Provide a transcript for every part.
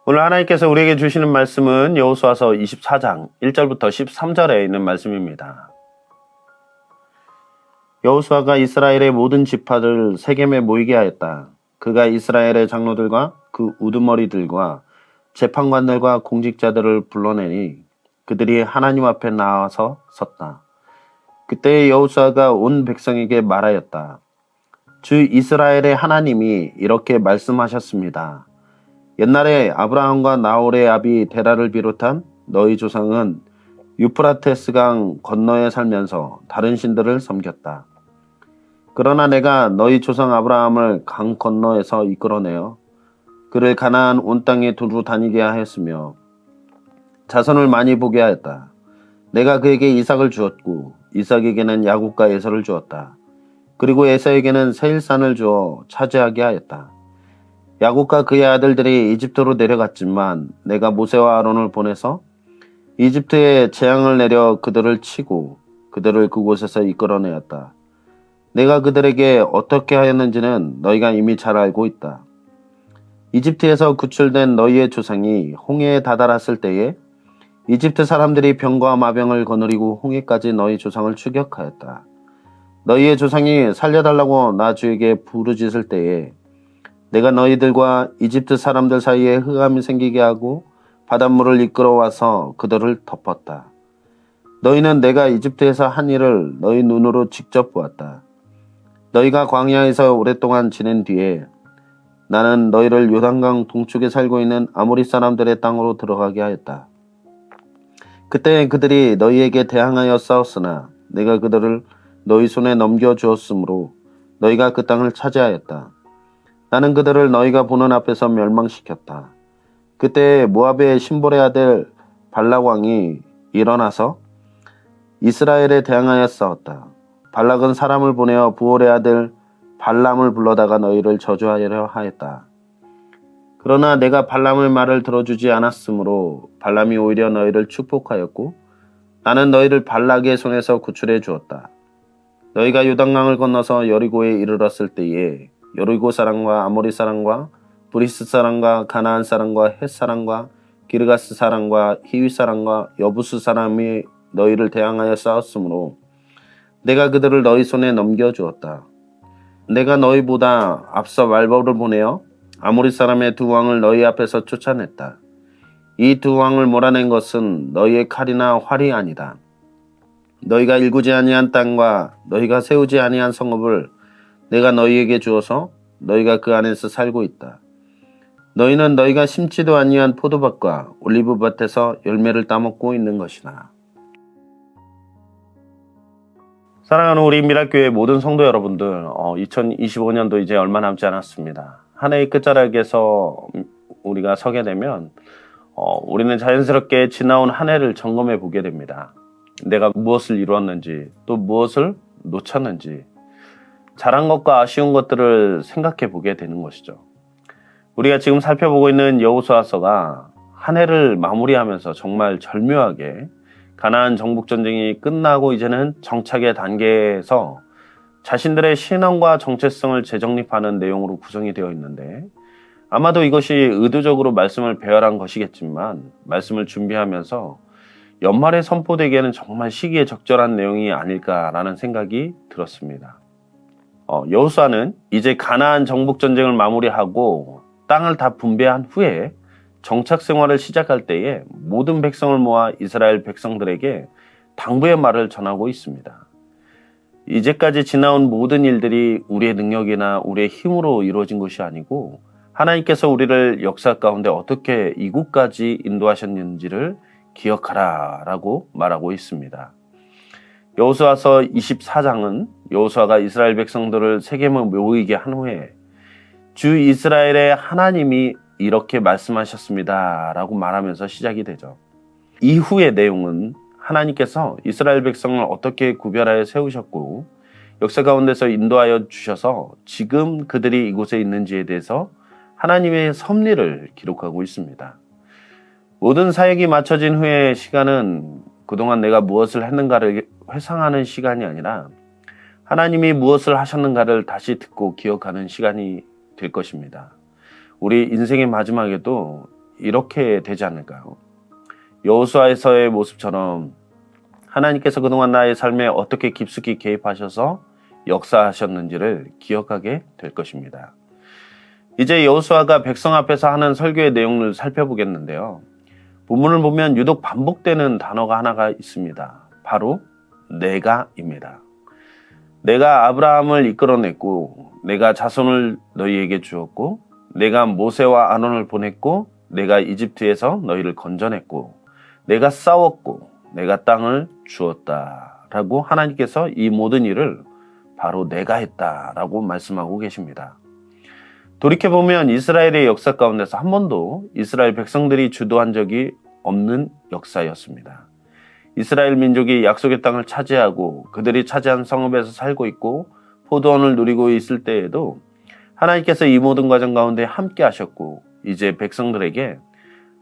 오늘 하나님께서 우리에게 주시는 말씀은 여호수아서 24장 1절부터 13절에 있는 말씀입니다. 여호수아가 이스라엘의 모든 지파를 세겜에 모이게 하였다. 그가 이스라엘의 장로들과 그 우두머리들과 재판관들과 공직자들을 불러내니 그들이 하나님 앞에 나와서 섰다. 그때 여호수아가 온 백성에게 말하였다. 주 이스라엘의 하나님이 이렇게 말씀하셨습니다. 옛날에 아브라함과 나홀의 아비 데라를 비롯한 너희 조상은 유프라테스강 건너에 살면서 다른 신들을 섬겼다. 그러나 내가 너희 조상 아브라함을 강 건너에서 이끌어내어 그를 가나안 온 땅에 두루 다니게 하였으며 자손을 많이 보게 하였다. 내가 그에게 이삭을 주었고 이삭에게는 야곱과 에서를 주었다. 그리고 에서에게는 세일산을 주어 차지하게 하였다. 야곱과 그의 아들들이 이집트로 내려갔지만 내가 모세와 아론을 보내서 이집트에 재앙을 내려 그들을 치고 그들을 그곳에서 이끌어내었다. 내가 그들에게 어떻게 하였는지는 너희가 이미 잘 알고 있다. 이집트에서 구출된 너희의 조상이 홍해에 다다랐을 때에 이집트 사람들이 병과 마병을 거느리고 홍해까지 너희 조상을 추격하였다. 너희의 조상이 살려달라고 나 주에게 부르짖을 때에 내가 너희들과 이집트 사람들 사이에 흑암이 생기게 하고 바닷물을 이끌어와서 그들을 덮었다. 너희는 내가 이집트에서 한 일을 너희 눈으로 직접 보았다. 너희가 광야에서 오랫동안 지낸 뒤에 나는 너희를 요단강 동쪽에 살고 있는 아모리 사람들의 땅으로 들어가게 하였다. 그때 그들이 너희에게 대항하여 싸웠으나 내가 그들을 너희 손에 넘겨주었으므로 너희가 그 땅을 차지하였다. 나는 그들을 너희가 보는 앞에서 멸망시켰다. 그때 모압의 신볼의 아들 발락 왕이 일어나서 이스라엘에 대항하여 싸웠다. 발락은 사람을 보내어 부올의 아들 발람을 불러다가 너희를 저주하려 하였다. 그러나 내가 발람의 말을 들어주지 않았으므로 발람이 오히려 너희를 축복하였고 나는 너희를 발락의 손에서 구출해 주었다. 너희가 요단강을 건너서 여리고에 이르렀을 때에 여리고 사람과 아모리 사람과 브리스 사람과 가나안 사람과 헷 사람과 기르가스 사람과 히위 사람과 여부스 사람이 너희를 대항하여 싸웠으므로 내가 그들을 너희 손에 넘겨주었다. 내가 너희보다 앞서 말벌을 보내어 아모리 사람의 두 왕을 너희 앞에서 쫓아냈다. 이 두 왕을 몰아낸 것은 너희의 칼이나 활이 아니다. 너희가 일구지 아니한 땅과 너희가 세우지 아니한 성읍을 내가 너희에게 주어서 너희가 그 안에서 살고 있다. 너희는 너희가 심지도 아니한 포도밭과 올리브밭에서 열매를 따먹고 있는 것이나. 사랑하는 우리 미랄교회 모든 성도 여러분들, 2025년도 이제 얼마 남지 않았습니다. 한 해의 끝자락에서 우리가 서게 되면 우리는 자연스럽게 지나온 한 해를 점검해 보게 됩니다. 내가 무엇을 이루었는지, 또 무엇을 놓쳤는지, 잘한 것과 아쉬운 것들을 생각해 보게 되는 것이죠. 우리가 지금 살펴보고 있는 여호수아서가 한 해를 마무리하면서 정말 절묘하게 가나안 정복전쟁이 끝나고 이제는 정착의 단계에서 자신들의 신앙과 정체성을 재정립하는 내용으로 구성이 되어 있는데, 아마도 이것이 의도적으로 말씀을 배열한 것이겠지만 말씀을 준비하면서 연말에 선포되기에는 정말 시기에 적절한 내용이 아닐까라는 생각이 들었습니다. 여호수아는 이제 가나안 정복전쟁을 마무리하고 땅을 다 분배한 후에 정착 생활을 시작할 때에 모든 백성을 모아 이스라엘 백성들에게 당부의 말을 전하고 있습니다. 이제까지 지나온 모든 일들이 우리의 능력이나 우리의 힘으로 이루어진 것이 아니고 하나님께서 우리를 역사 가운데 어떻게 이곳까지 인도하셨는지를 기억하라 라고 말하고 있습니다. 여호수아서 24장은 여호수아가 이스라엘 백성들을 세겜에 모이게 한 후에 주 이스라엘의 하나님이 이렇게 말씀하셨습니다 라고 말하면서 시작이 되죠. 이후의 내용은 하나님께서 이스라엘 백성을 어떻게 구별하여 세우셨고 역사 가운데서 인도하여 주셔서 지금 그들이 이곳에 있는지에 대해서 하나님의 섭리를 기록하고 있습니다. 모든 사역이 마쳐진 후의 시간은 그동안 내가 무엇을 했는가를 회상하는 시간이 아니라 하나님이 무엇을 하셨는가를 다시 듣고 기억하는 시간이 될 것입니다. 우리 인생의 마지막에도 이렇게 되지 않을까요? 여호수아에서의 모습처럼 하나님께서 그동안 나의 삶에 어떻게 깊숙이 개입하셔서 역사하셨는지를 기억하게 될 것입니다. 이제 여호수아가 백성 앞에서 하는 설교의 내용을 살펴보겠는데요. 본문을 보면 유독 반복되는 단어가 하나가 있습니다. 바로 내가입니다. 내가 아브라함을 이끌어냈고, 내가 자손을 너희에게 주었고, 내가 모세와 아론을 보냈고, 내가 이집트에서 너희를 건져냈고, 내가 싸웠고, 내가 땅을 주었다 라고 하나님께서 이 모든 일을 바로 내가 했다 라고 말씀하고 계십니다. 돌이켜보면 이스라엘의 역사 가운데서 한 번도 이스라엘 백성들이 주도한 적이 없는 역사였습니다. 이스라엘 민족이 약속의 땅을 차지하고 그들이 차지한 성읍에서 살고 있고 포도원을 누리고 있을 때에도 하나님께서 이 모든 과정 가운데 함께 하셨고, 이제 백성들에게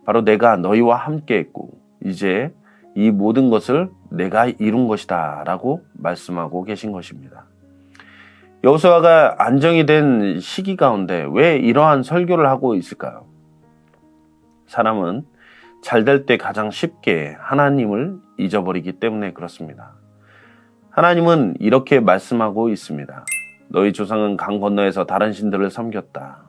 바로 내가 너희와 함께 했고 이제 이 모든 것을 내가 이룬 것이다 라고 말씀하고 계신 것입니다. 여호수아가 안정이 된 시기 가운데 왜 이러한 설교를 하고 있을까요? 사람은 잘 될 때 가장 쉽게 하나님을 잊어버리기 때문에 그렇습니다. 하나님은 이렇게 말씀하고 있습니다. 너희 조상은 강 건너에서 다른 신들을 섬겼다.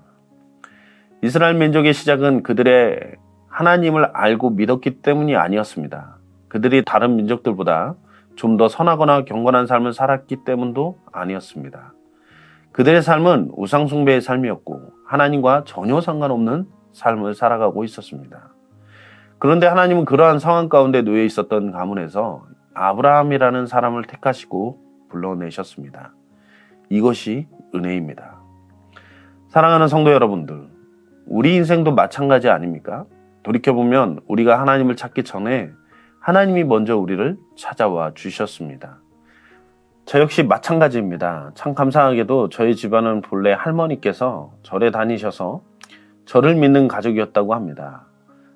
이스라엘 민족의 시작은 그들의 하나님을 알고 믿었기 때문이 아니었습니다. 그들이 다른 민족들보다 좀 더 선하거나 경건한 삶을 살았기 때문도 아니었습니다. 그들의 삶은 우상숭배의 삶이었고 하나님과 전혀 상관없는 삶을 살아가고 있었습니다. 그런데 하나님은 그러한 상황 가운데 놓여 있었던 가문에서 아브라함이라는 사람을 택하시고 불러내셨습니다. 이것이 은혜입니다. 사랑하는 성도 여러분들, 우리 인생도 마찬가지 아닙니까? 돌이켜보면 우리가 하나님을 찾기 전에 하나님이 먼저 우리를 찾아와 주셨습니다. 저 역시 마찬가지입니다. 참 감사하게도 저희 집안은 본래 할머니께서 절에 다니셔서 저를 믿는 가족이었다고 합니다.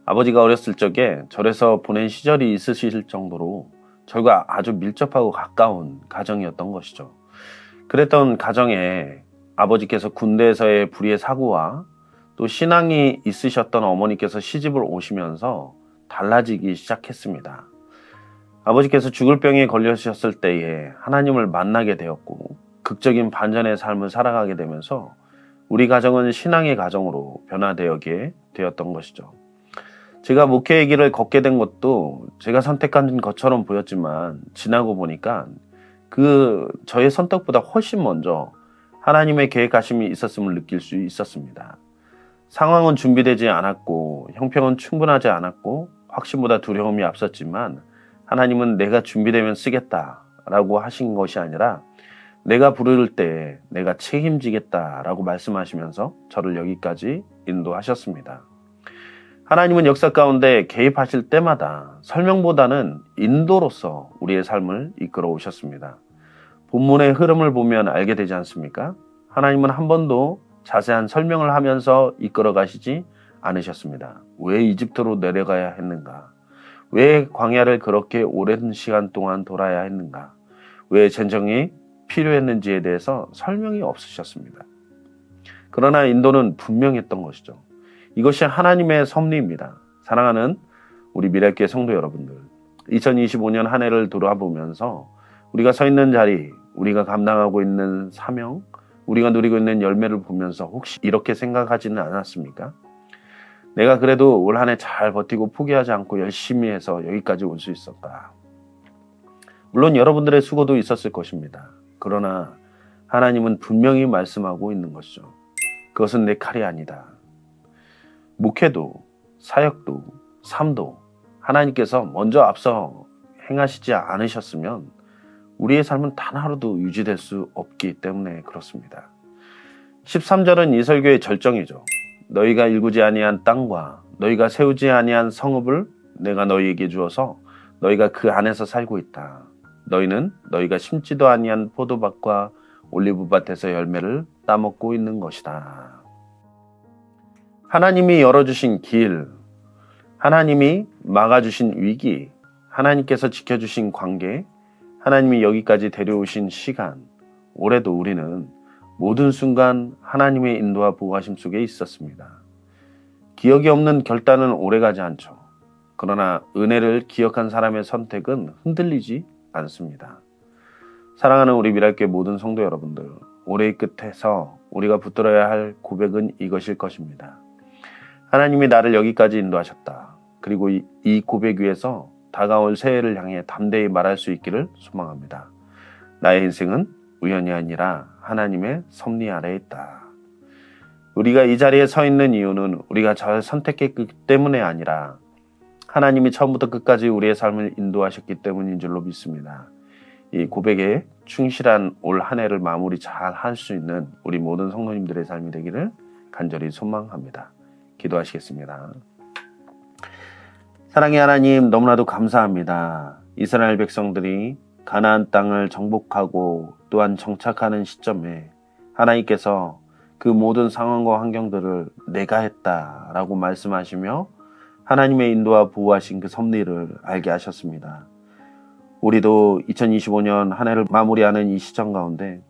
아버지가 어렸을 적에 절에서 보낸 시절이 있으실 정도로 절과 아주 밀접하고 가까운 가정이었던 것이죠. 그랬던 가정에 아버지께서 군대에서의 불의의 사고와 또 신앙이 있으셨던 어머니께서 시집을 오시면서 달라지기 시작했습니다. 아버지께서 죽을 병에 걸리셨을 때에 하나님을 만나게 되었고 극적인 반전의 삶을 살아가게 되면서 우리 가정은 신앙의 가정으로 변화되게 되었던 것이죠. 제가 목회의 길을 걷게 된 것도 제가 선택한 것처럼 보였지만 지나고 보니까 저의 선택보다 훨씬 먼저 하나님의 계획하심이 있었음을 느낄 수 있었습니다. 상황은 준비되지 않았고 형편은 충분하지 않았고 확신보다 두려움이 앞섰지만 하나님은 내가 준비되면 쓰겠다라고 하신 것이 아니라 내가 부를 때 내가 책임지겠다라고 말씀하시면서 저를 여기까지 인도하셨습니다. 하나님은 역사 가운데 개입하실 때마다 설명보다는 인도로서 우리의 삶을 이끌어 오셨습니다. 본문의 흐름을 보면 알게 되지 않습니까? 하나님은 한 번도 자세한 설명을 하면서 이끌어 가시지 않으셨습니다. 왜 이집트로 내려가야 했는가? 왜 광야를 그렇게 오랜 시간 동안 돌아야 했는가? 왜 전쟁이 필요했는지에 대해서 설명이 없으셨습니다. 그러나 인도는 분명했던 것이죠. 이것이 하나님의 섭리입니다. 사랑하는 우리 미랄교회 성도 여러분들, 2025년 한 해를 돌아보면서 우리가 서 있는 자리, 우리가 감당하고 있는 사명, 우리가 누리고 있는 열매를 보면서 혹시 이렇게 생각하지는 않았습니까? 내가 그래도 올 한 해 잘 버티고 포기하지 않고 열심히 해서 여기까지 올 수 있었다. 물론 여러분들의 수고도 있었을 것입니다. 그러나 하나님은 분명히 말씀하고 있는 것이죠. 그것은 내 칼이 아니다. 목회도, 사역도, 삶도 하나님께서 먼저 앞서 행하시지 않으셨으면 우리의 삶은 단 하루도 유지될 수 없기 때문에 그렇습니다. 13절은 이 설교의 절정이죠. 너희가 일구지 아니한 땅과 너희가 세우지 아니한 성읍을 내가 너희에게 주어서 너희가 그 안에서 살고 있다. 너희는 너희가 심지도 아니한 포도밭과 올리브밭에서 열매를 따먹고 있는 것이다. 하나님이 열어주신 길, 하나님이 막아주신 위기, 하나님께서 지켜주신 관계, 하나님이 여기까지 데려오신 시간, 올해도 우리는 모든 순간 하나님의 인도와 보호하심 속에 있었습니다. 기억이 없는 결단은 오래가지 않죠. 그러나 은혜를 기억한 사람의 선택은 흔들리지 않습니다. 사랑하는 우리 미랄교회 모든 성도 여러분들, 올해의 끝에서 우리가 붙들어야 할 고백은 이것일 것입니다. 하나님이 나를 여기까지 인도하셨다. 그리고 이 고백 위에서 다가올 새해를 향해 담대히 말할 수 있기를 소망합니다. 나의 인생은 우연이 아니라 하나님의 섭리 아래에 있다. 우리가 이 자리에 서 있는 이유는 우리가 잘 선택했기 때문에 아니라 하나님이 처음부터 끝까지 우리의 삶을 인도하셨기 때문인 줄로 믿습니다. 이 고백에 충실한 올 한 해를 마무리 잘 할 수 있는 우리 모든 성도님들의 삶이 되기를 간절히 소망합니다. 기도하시겠습니다. 사랑의 하나님, 너무나도 감사합니다. 이스라엘 백성들이 가나안 땅을 정복하고 또한 정착하는 시점에 하나님께서 그 모든 상황과 환경들을 내가 했다라고 말씀하시며 하나님의 인도와 보호하신 그 섭리를 알게 하셨습니다. 우리도 2025년 한 해를 마무리하는 이 시점 가운데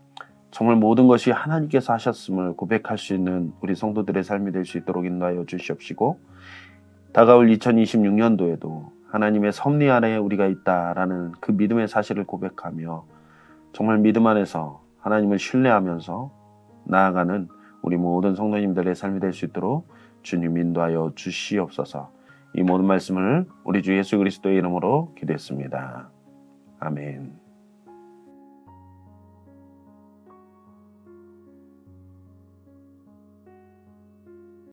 정말 모든 것이 하나님께서 하셨음을 고백할 수 있는 우리 성도들의 삶이 될 수 있도록 인도하여 주시옵시고, 다가올 2026년도에도 하나님의 섭리 아래에 우리가 있다라는 그 믿음의 사실을 고백하며 정말 믿음 안에서 하나님을 신뢰하면서 나아가는 우리 모든 성도님들의 삶이 될 수 있도록 주님 인도하여 주시옵소서. 이 모든 말씀을 우리 주 예수 그리스도의 이름으로 기도했습니다. 아멘.